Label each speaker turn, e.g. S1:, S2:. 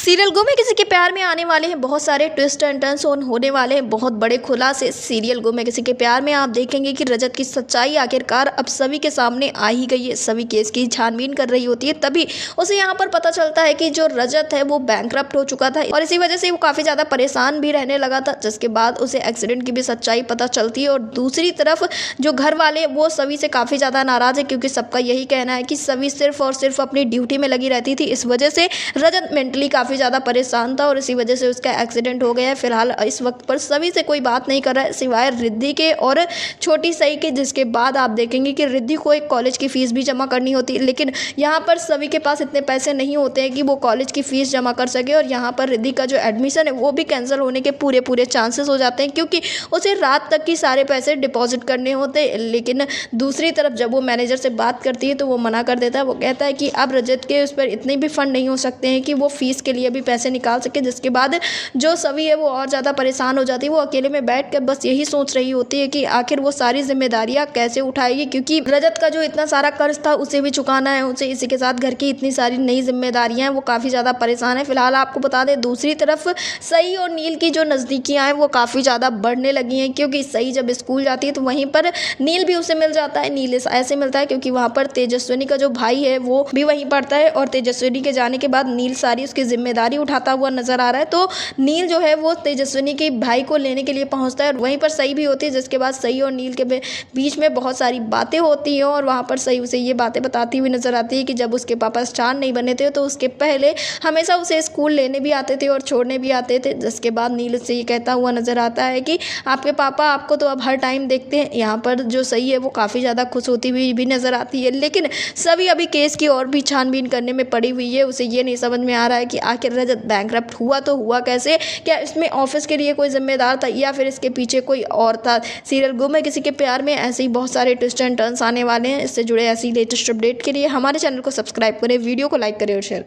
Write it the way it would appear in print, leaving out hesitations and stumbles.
S1: Serial गुम है किसी के प्यार में आने वाले हैं बहुत सारे ट्विस्ट एंड टर्न्स होने वाले हैं, बहुत बड़े खुलासे। सीरियल गुम है किसी के प्यार में आप देखेंगे कि रजत की सच्चाई आखिरकार अब सभी के सामने आ ही गई है। सभी केस की छानबीन कर रही होती है, तभी उसे यहाँ पर पता चलता है कि जो रजत है वो बैंकरप्ट हो चुका था और इसी वजह से वो काफ़ी ज़्यादा परेशान भी रहने लगा था, जिसके बाद उसे एक्सीडेंट की भी सच्चाई पता चलती है। और दूसरी तरफ जो घर वाले वो सभी से काफ़ी ज़्यादा नाराज़ है, क्योंकि सबका यही कहना है कि सभी सिर्फ और सिर्फ अपनी ड्यूटी में लगी रहती थी। इस वजह से रजत मेंटली काफ़ी ज़्यादा परेशान था और इसी वजह से उसका एक्सीडेंट हो गया है। फिलहाल इस वक्त पर सभी से कोई बात नहीं कर रहा है सिवाय रिद्धि के और छोटी सई के, जिसके बाद आप देखेंगे कि रिद्धि को एक कॉलेज की फ़ीस भी जमा करनी होती है, लेकिन यहाँ पर सभी के पास इतने पैसे नहीं होते हैं कि वो कॉलेज की फ़ीस जमा कर सके। और यहाँ पर रिद्धि का जो एडमिशन है वो भी कैंसिल होने के पूरे चांसेस हो जाते हैं, क्योंकि उसे रात तक की सारे पैसे डिपॉजिट करने होते हैं। लेकिन दूसरी तरफ जब वो मैनेजर से बात करती है तो वो मना कर देता है। वो कहता है कि अब रजत के उस पर इतने भी फंड नहीं हो सकते हैं कि वो फीस के लिए भी पैसे निकाल सके, जिसके बाद जो सभी है वो और ज़्यादा परेशान हो जाती है। वो अकेले में बैठ कर बस यही सोच रही होती है कि आखिर वो सारी जिम्मेदारियां कैसे उठाएगी, क्योंकि रजत का जो इतना सारा कर्ज था उसे भी चुकाना है, उसे इसी के साथ घर की इतनी सारी नई जिम्मेदारियां हैं, वो काफ़ी ज़्यादा परेशान है। फिलहाल आपको बता दें दूसरी तरफ सई और नील की जो नज़दीकियाँ हैं वो काफ़ी ज़्यादा बढ़ने लगी हैं, क्योंकि सई जब स्कूल जाती है तो वहीं पर नील भी उसे मिल जाता है। नील ऐसे मिलता है क्योंकि वहाँ पर तेजस्विनी का जो भाई है वो भी वहीं पढ़ता है और तेजस्विनी के जाने के बाद नील सारी उसकी जिम्मेदारी उठाता हुआ नजर आ रहा है। तो नील जो है वो तेजस्विनी के भाई को लेने के लिए पहुंचता है और वहीं पर सई भी होती है, जिसके बाद सई और नील के बीच में बहुत सारी बातें होती हैं और वहाँ पर सई उसे ये बातें बताती हुई नजर आती है कि जब उसके पापा स्टार नहीं बने थे तो उसके पहले हमेशा उसे स्कूल लेने भी आते थे और छोड़ने भी आते थे। जिसके बाद नील उससे ये कहता हुआ नजर आता है कि आपके पापा आपको तो अब हर टाइम देखते हैं। यहाँ पर जो सई है वो काफ़ी ज़्यादा खुश होती हुई भी नजर आती है, लेकिन सभी अभी केस की और भी छानबीन करने में पड़ी हुई है। उसे ये नहीं समझ में आ रहा है कि आखिर रजत बैंकरप्ट हुआ तो हुआ कैसे, क्या इसमें ऑफिस के लिए कोई जिम्मेदार था या फिर इसके पीछे कोई और था। सीरियल गुम है किसी के प्यार में ऐसे ही बहुत सारे ट्विस्ट एंड टर्न्स आने वाले हैं। इससे जुड़े ऐसी लेटेस्ट अपडेट के लिए हमारे चैनल को सब्सक्राइब करें, वीडियो को लाइक करें और शेयर